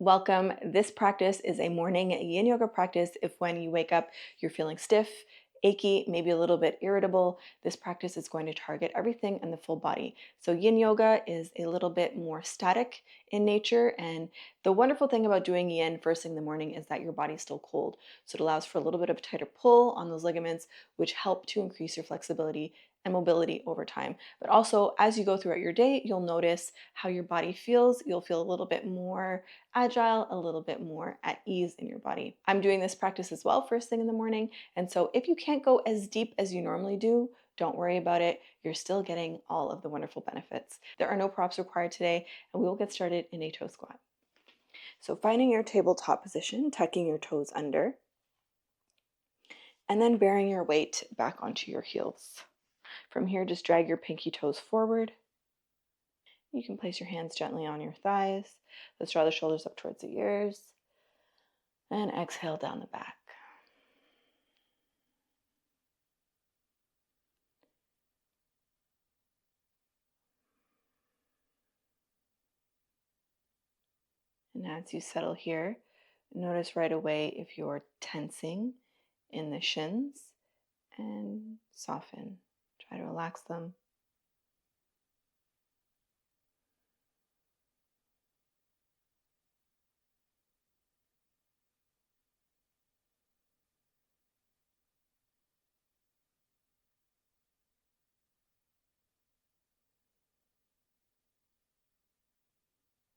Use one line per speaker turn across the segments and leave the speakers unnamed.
Welcome. This practice is a morning yin yoga practice. If when you wake up, you're feeling stiff, achy, maybe a little bit irritable, this practice is going to target everything in the full body. So yin yoga is a little bit more static in nature. And the wonderful thing about doing yin first thing in the morning is that your body's still cold. So it allows for a little bit of tighter pull on those ligaments, which help to increase your flexibility and mobility over time. But also, as you go throughout your day, you'll notice how your body feels. You'll feel a little bit more agile, a little bit more at ease in your body. I'm doing this practice as well first thing in the morning. And so if you can't go as deep as you normally do, don't worry about it. You're still getting all of the wonderful benefits. There are no props required today, and we will get started in a toe squat. So finding your tabletop position, tucking your toes under, and then bearing your weight back onto your heels. From here, just drag your pinky toes forward. You can place your hands gently on your thighs. Let's draw the shoulders up towards the ears. And exhale down the back. And as you settle here, notice right away if you're tensing in the shins and soften. Try to relax them.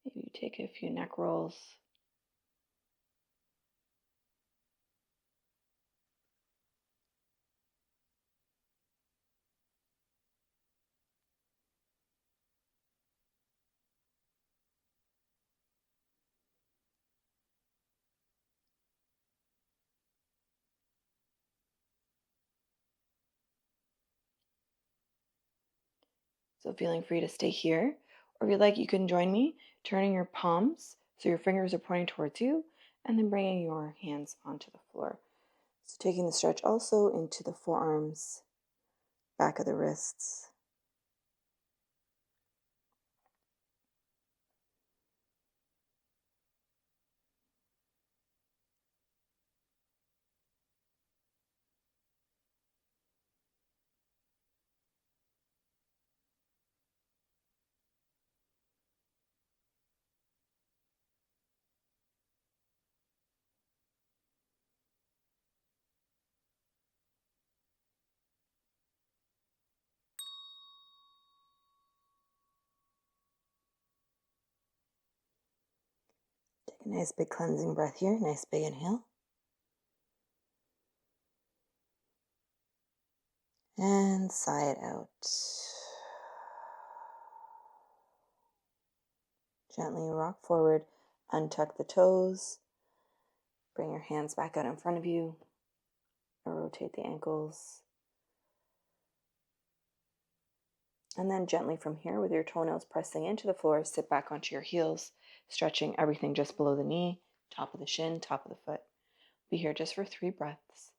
Maybe you take a few neck rolls. So feeling free to stay here. Or if you'd like, you can join me, turning your palms so your fingers are pointing towards you, and then bringing your hands onto the floor. So taking the stretch also into the forearms, back of the wrists. Take a nice big cleansing breath here. Nice big inhale. And sigh it out. Gently rock forward, untuck the toes, bring your hands back out in front of you, or rotate the ankles. And then gently from here, with your toenails pressing into the floor, sit back onto your heels, stretching everything just below the knee, top of the shin, top of the foot. Be here just for 3 breaths.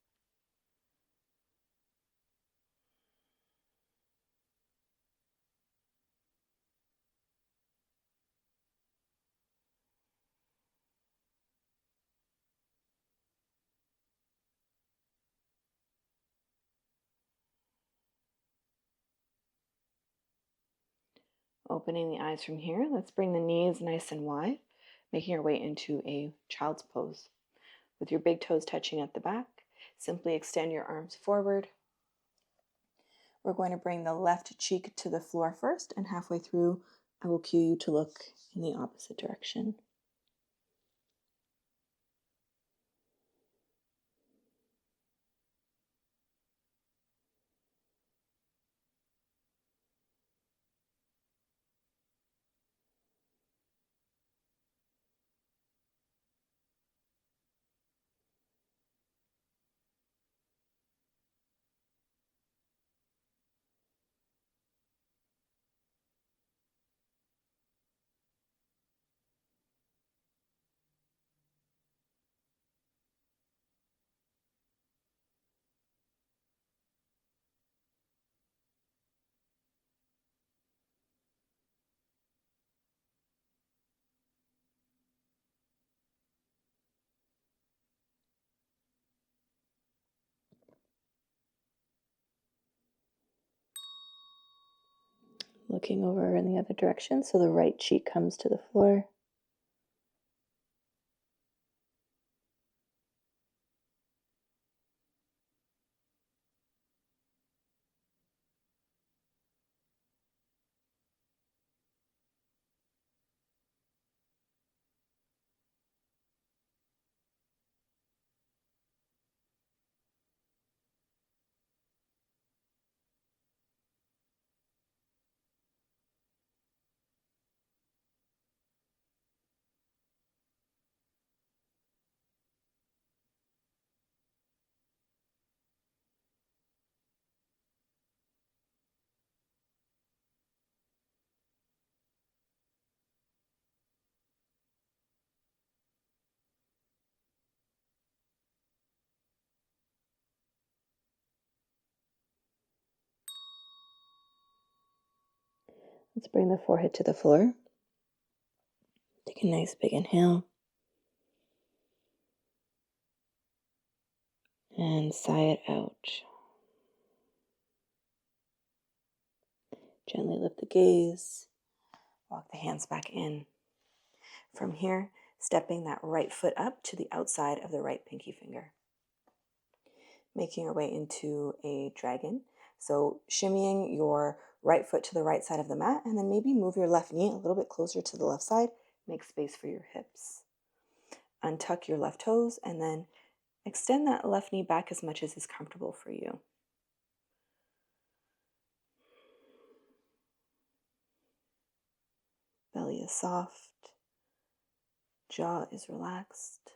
Opening the eyes from here, let's bring the knees nice and wide, making our way into a child's pose. With your big toes touching at the back, simply extend your arms forward. We're going to bring the left cheek to the floor first, and halfway through, I will cue you to look in the opposite direction. Looking over in the other direction so the right cheek comes to the floor. Let's bring the forehead to the floor. Take a nice big inhale. And sigh it out. Gently lift the gaze. Walk the hands back in. From here, stepping that right foot up to the outside of the right pinky finger. Making our way into a dragon. So shimmying your right foot to the right side of the mat, and then maybe move your left knee a little bit closer to the left side. Make space for your hips. Untuck your left toes, and then extend that left knee back as much as is comfortable for you. Belly is soft. Jaw is relaxed.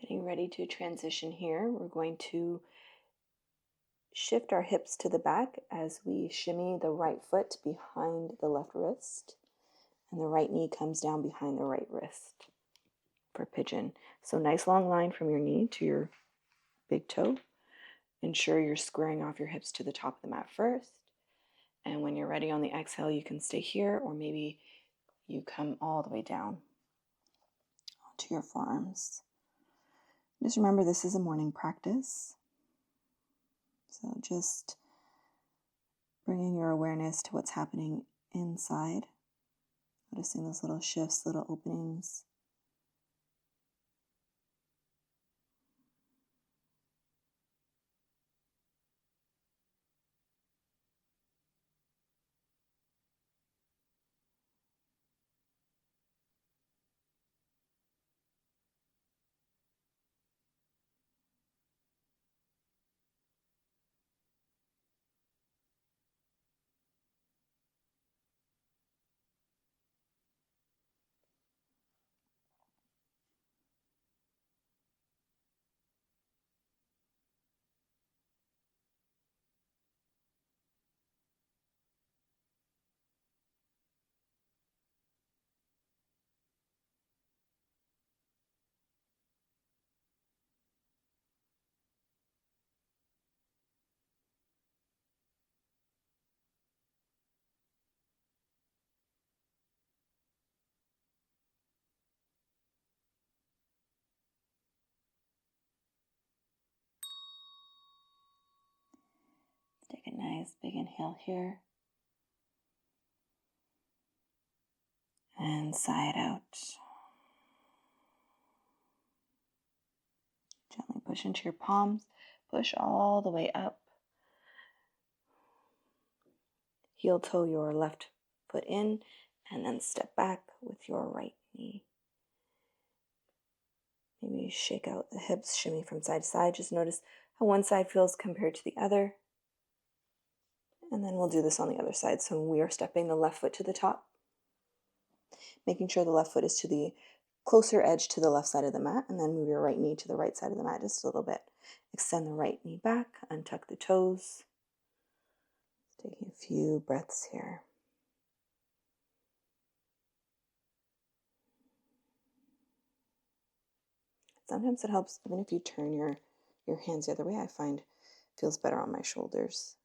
Getting ready to transition here. We're going to shift our hips to the back as we shimmy the right foot behind the left wrist, and the right knee comes down behind the right wrist for pigeon. So nice long line from your knee to your big toe. Ensure you're squaring off your hips to the top of the mat first. And when you're ready on the exhale, you can stay here, or maybe you come all the way down onto your forearms. Just remember, this is a morning practice. So just bringing your awareness to what's happening inside. Noticing those little shifts, little openings. Take a nice big inhale here. And sigh it out. push into your palms, push all the way up. Heel toe your left foot in, and then step back with your right knee. Maybe shake out the hips, shimmy from side to side. Just notice how one side feels compared to the other. And then we'll do this on the other side. So we are stepping the left foot to the top, making sure the left foot is to the closer edge to the left side of the mat, and then move your right knee to the right side of the mat just a little bit. Extend the right knee back, untuck the toes. Taking a few breaths here. Sometimes it helps, even if you turn your hands the other way, I find it feels better on my shoulders.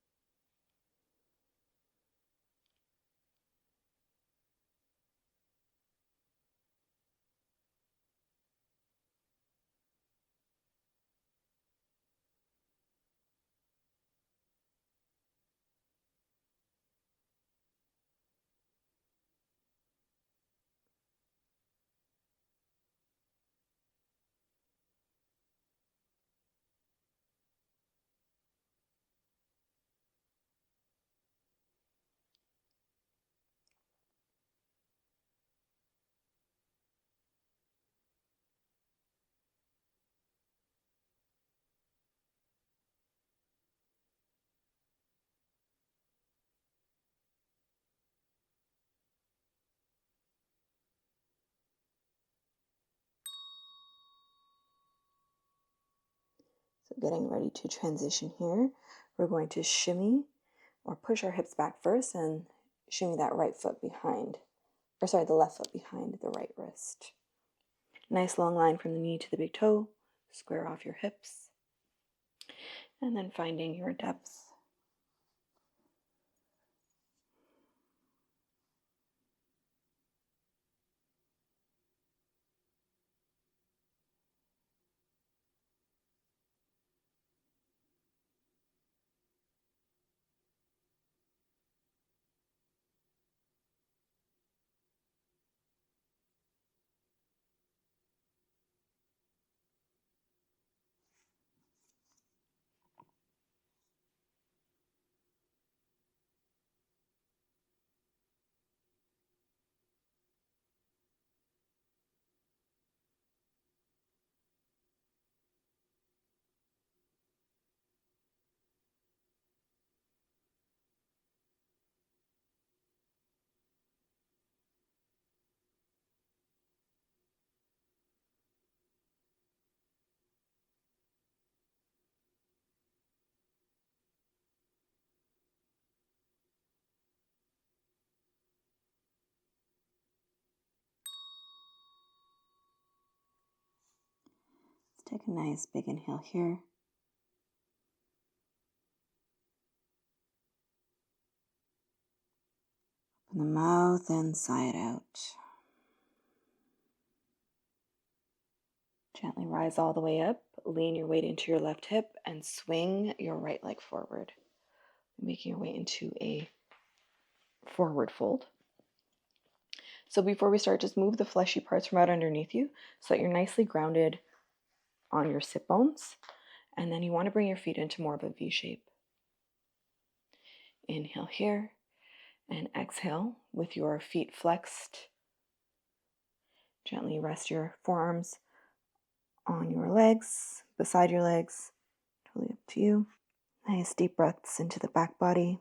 So getting ready to transition here, we're going to shimmy or push our hips back first and shimmy that right foot behind, the left foot behind the right wrist. Nice long line from the knee to the big toe, square off your hips, and then finding your depth. Let's take a nice big inhale here. Open the mouth and sigh it out. Gently rise all the way up, lean your weight into your left hip, and swing your right leg forward, making your way into a forward fold. So before we start, just move the fleshy parts from out underneath you so that you're nicely grounded on your sit bones. And then you want to bring your feet into more of a V shape. Inhale here, and exhale with your feet flexed. Gently rest your forearms on your legs, beside your legs, totally up to you. Nice deep breaths into the back body.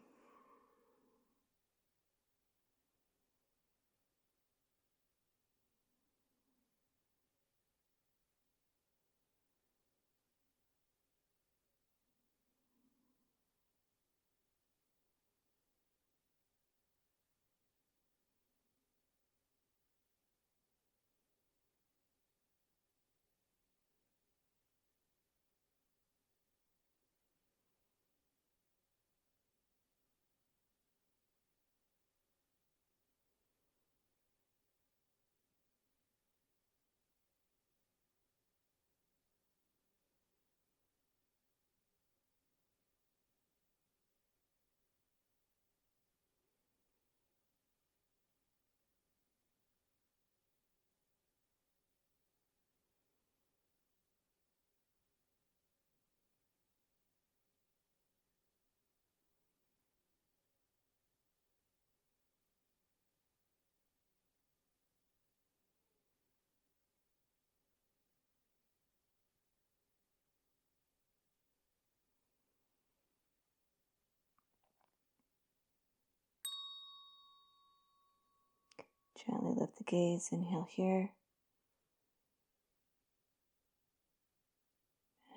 Gently lift the gaze, inhale here.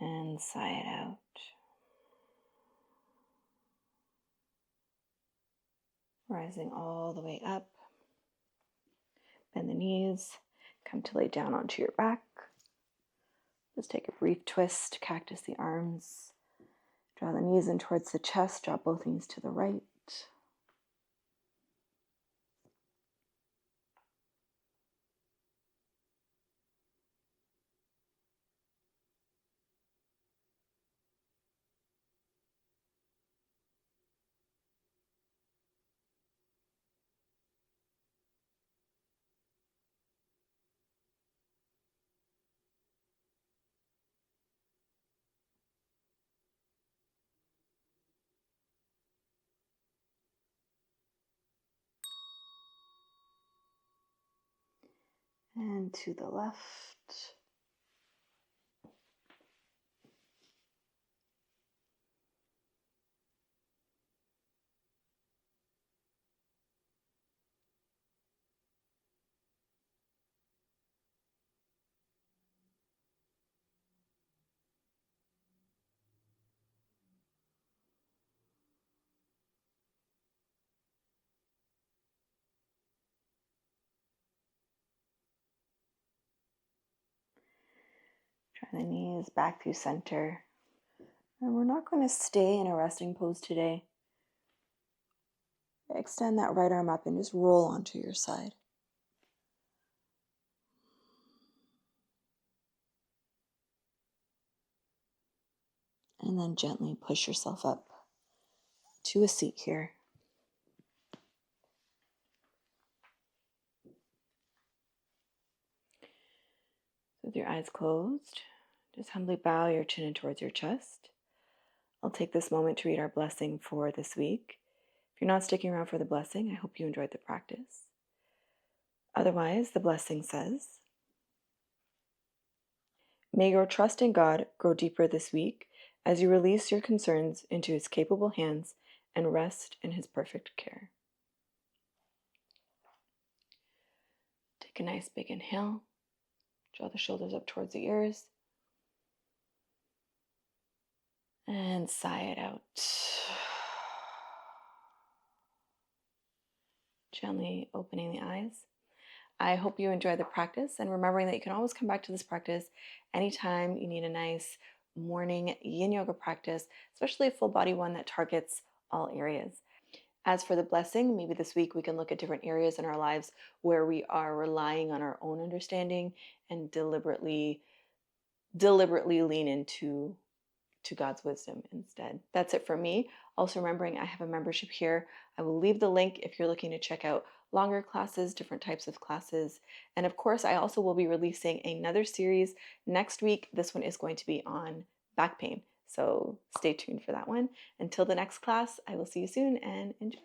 And sigh it out. Rising all the way up. Bend the knees. Come to lay down onto your back. Just take a brief twist, cactus the arms. Draw the knees in towards the chest. Draw both knees to the right. And to the left. Draw the knees back through center. And we're not going to stay in a resting pose today. Extend that right arm up and just roll onto your side. And then gently push yourself up to a seat here. With your eyes closed, just humbly bow your chin in towards your chest. I'll take this moment to read our blessing for this week. If you're not sticking around for the blessing, I hope you enjoyed the practice. Otherwise, the blessing says, may your trust in God grow deeper this week as you release your concerns into His capable hands and rest in His perfect care. Take a nice big inhale. Draw the shoulders up towards the ears. And sigh it out. Gently opening the eyes. I hope you enjoyed the practice, and remembering that you can always come back to this practice anytime you need a nice morning yin yoga practice, especially a full body one that targets all areas. As for the blessing, maybe this week we can look at different areas in our lives where we are relying on our own understanding and deliberately lean into God's wisdom instead. That's it for me. Also remembering I have a membership here. I will leave the link if you're looking to check out longer classes, different types of classes. And of course, I also will be releasing another series next week. This one is going to be on back pain. So stay tuned for that one. Until the next class, I will see you soon and enjoy.